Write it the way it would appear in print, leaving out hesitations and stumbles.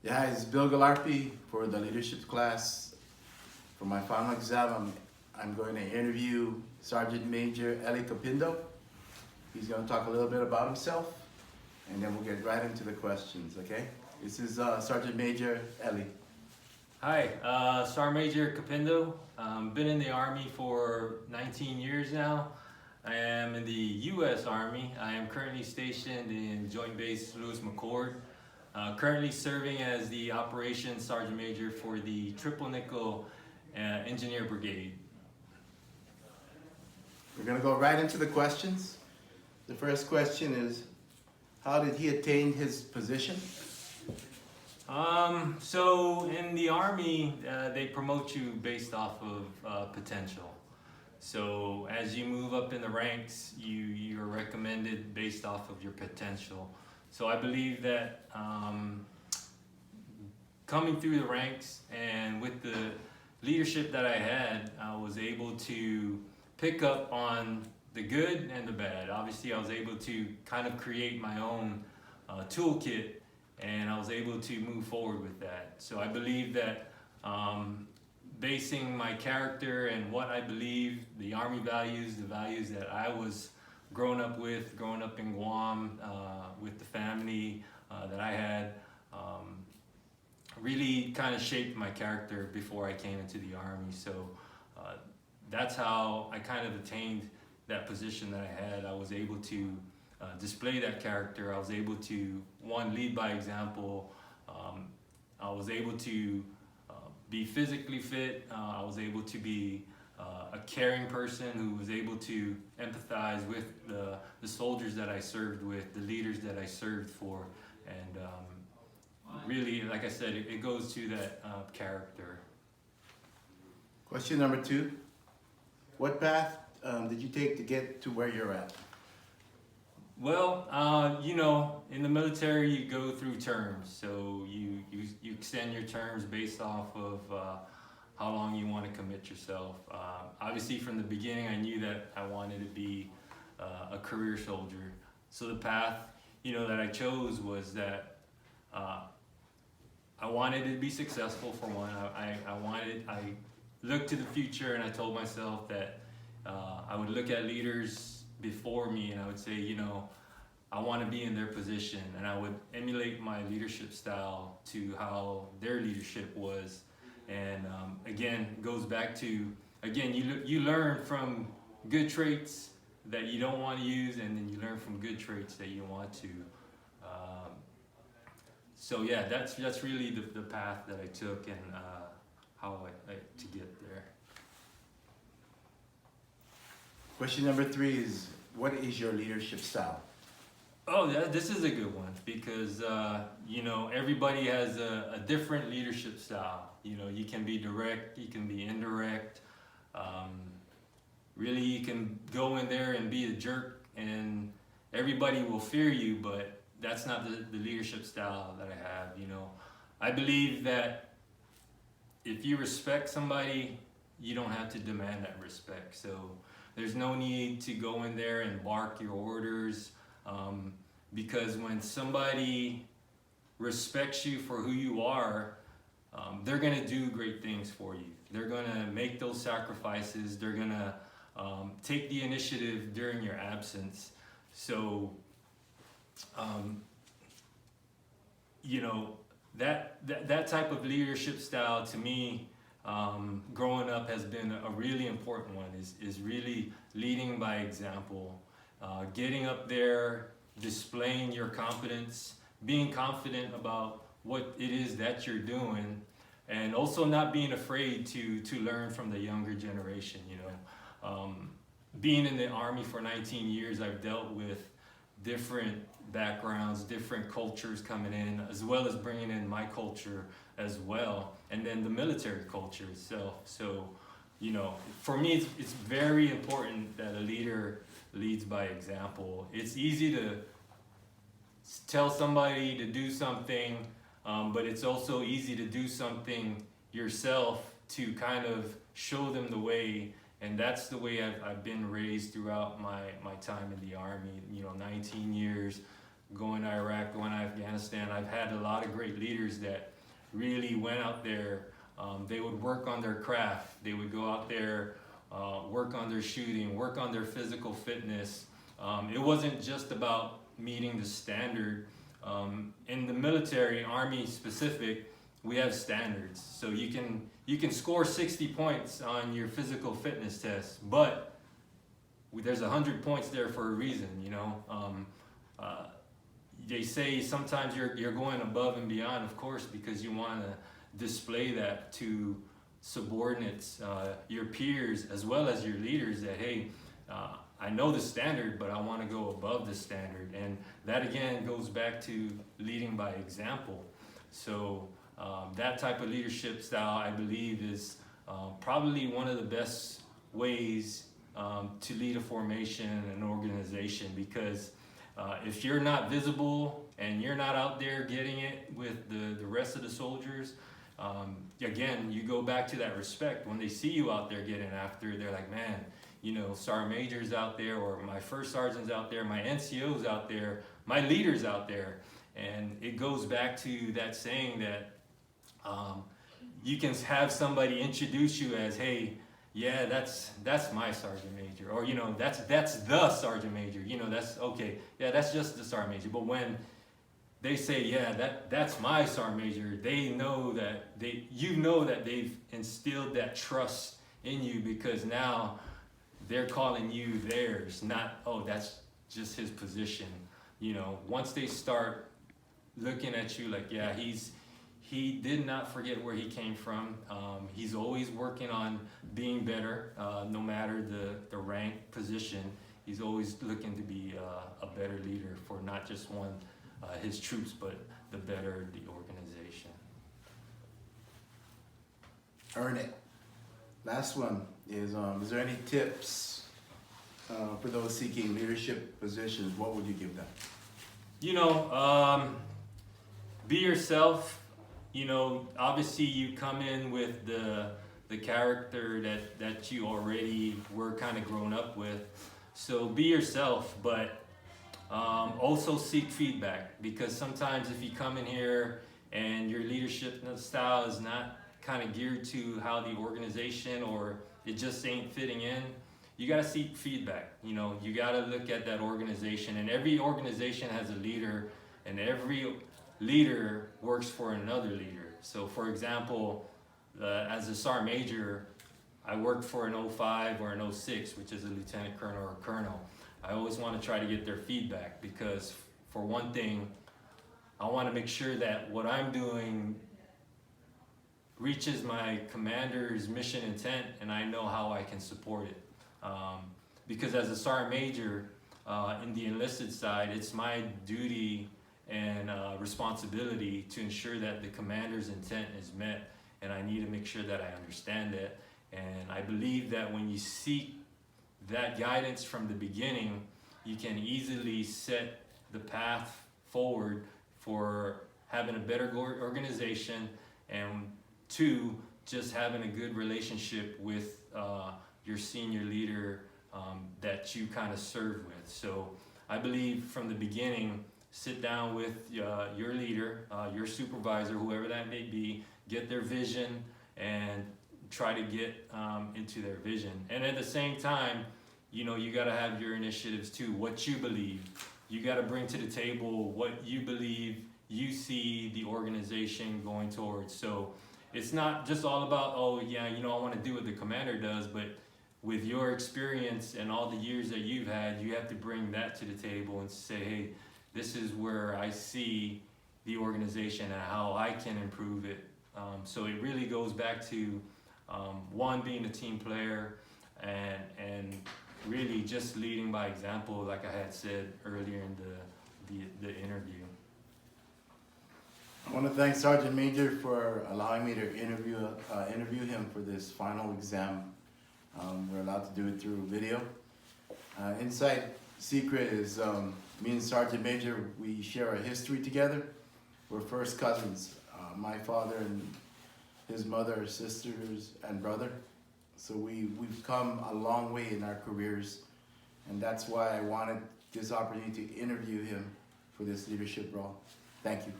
Yeah, it's Bill Galarpi for the leadership class. For my final exam, I'm going to interview Sergeant Major Eli Capindo. He's going to talk a little bit about himself, and then we'll get right into the questions, okay? This is Sergeant Major Eli. Hi, Sergeant Major Capindo. Been in the Army for 19 years now. I am in the U.S. Army. I am currently stationed in Joint Base Lewis McChord. Currently serving as the Operations Sergeant Major for the Triple Nickel Engineer Brigade. We're going to go right into the questions. The first question is, how did he attain his position? So in the Army, they promote you based off of potential. So as you move up in the ranks, you're recommended based off of your potential. So I believe that coming through the ranks and with the leadership that I had, I was able to pick up on the good and the bad. Obviously, I was able to kind of create my own toolkit, and I was able to move forward with that. So I believe that basing my character and what I believe, the Army values, the values that I was growing up in Guam, with the family that I had, really kind of shaped my character before I came into the Army. So that's how I kind of attained that position that I had. I was able to display that character. I was able to, one, lead by example. I was able to be physically fit. I was able to be a caring person who was able to empathize with the soldiers that I served with, the leaders that I served for, and really, like I said, it goes to that character. Question number 2, what path did you take to get to where you're at? Well, in the military, you go through terms. So you extend your terms based off of how long you want to commit yourself. Obviously, from the beginning, I knew that I wanted to be a career soldier. So the path, that I chose was that I wanted to be successful for one. I looked to the future, and I told myself that I would look at leaders before me, and I would say, I want to be in their position, and I would emulate my leadership style to how their leadership was. And again, it goes back to, you learn from good traits that you don't want to use, and then you learn from good traits that you want to. So yeah, that's really the path that I took, and how I to get there. Question number 3 is, what is your leadership style? Oh, this is a good one because, everybody has a different leadership style. You can be direct, you can be indirect. Really, you can go in there and be a jerk and everybody will fear you, but that's not the leadership style that I have. I believe that if you respect somebody, you don't have to demand that respect. So there's no need to go in there and bark your orders, because when somebody respects you for who you are, they're going to do great things for you. They're going to make those sacrifices. They're going to take the initiative during your absence. So, that type of leadership style to me, growing up, has been a really important one, is really leading by example, getting up there, displaying your confidence, being confident about what it is that you're doing, and also not being afraid to learn from the younger generation. Being in the Army for 19 years, I've dealt with different backgrounds, different cultures coming in, as well as bringing in my culture as well, and then the military culture itself. So, for me, it's very important that a leader leads by example. It's easy to tell somebody to do something, but it's also easy to do something yourself to kind of show them the way. And that's the way I've been raised throughout my time in the Army, 19 years. going to Iraq, going to Afghanistan, I've had a lot of great leaders that really went out there. They would work on their craft. They would go out there, work on their shooting, work on their physical fitness. It wasn't just about meeting the standard. In the military, Army specific, we have standards. So you can score 60 points on your physical fitness test, but there's 100 points there for a reason, you know. They say sometimes you're going above and beyond, of course, because you want to display that to subordinates, your peers, as well as your leaders, that hey, I know the standard, but I want to go above the standard. And that again goes back to leading by example. So that type of leadership style, I believe, is probably one of the best ways to lead a formation, an organization, because if you're not visible and you're not out there getting it with the rest of the soldiers, again, you go back to that respect. When they see you out there getting after, they're like, man, you know, Sergeant Major's out there, or my first sergeant's out there, my NCO's out there, my leader's out there. And it goes back to that saying that you can have somebody introduce you as, hey, yeah, that's my sergeant major, or you know, that's the sergeant major. You know, that's okay. Yeah, that's just the sergeant major. But when they say, yeah, that's my sergeant major, they know that you know that they've instilled that trust in you, because now they're calling you theirs, not, oh, that's just his position. You know, once they start looking at you like, yeah, he did not forget where he came from. He's always working on being better, no matter the rank, position. He's always looking to be a better leader for not just his troops, but the better the organization. Earn it. Last one is there any tips for those seeking leadership positions? What would you give them? You know, be yourself. You know, obviously you come in with the character that you already were kind of grown up with. So be yourself, but also seek feedback, because sometimes if you come in here and your leadership style is not kind of geared to how the organization, or it just ain't fitting in, you got to seek feedback. You know, you got to look at that organization, and every organization has a leader, and every leader works for another leader. So for example, as a sergeant major, I worked for an 05 or an 06, which is a lieutenant colonel or a colonel. I always want to try to get their feedback, because for one thing, I want to make sure that what I'm doing reaches my commander's mission intent, and I know how I can support it. Because as a sergeant major in the enlisted side, it's my duty and responsibility to ensure that the commander's intent is met, and I need to make sure that I understand it. And I believe that when you seek that guidance from the beginning, you can easily set the path forward for having a better organization, and two, just having a good relationship with your senior leader that you kind of serve with. So I believe from the beginning, sit down with your leader, your supervisor, whoever that may be, get their vision and try to get into their vision. And at the same time, you know, you got to have your initiatives too, what you believe. You got to bring to the table what you believe you see the organization going towards. So it's not just all about, oh yeah, you know, I want to do what the commander does, but with your experience and all the years that you've had, you have to bring that to the table and say, hey, this is where I see the organization and how I can improve it. So it really goes back to one, being a team player, and really just leading by example, like I had said earlier in the interview. I want to thank Sergeant Major for allowing me to interview him for this final exam. We're allowed to do it through video. Inside secret is me and Sergeant Major, we share a history together. We're first cousins. My father and his mother are sisters and brother. So we've come a long way in our careers, and that's why I wanted this opportunity to interview him for this leadership role. Thank you.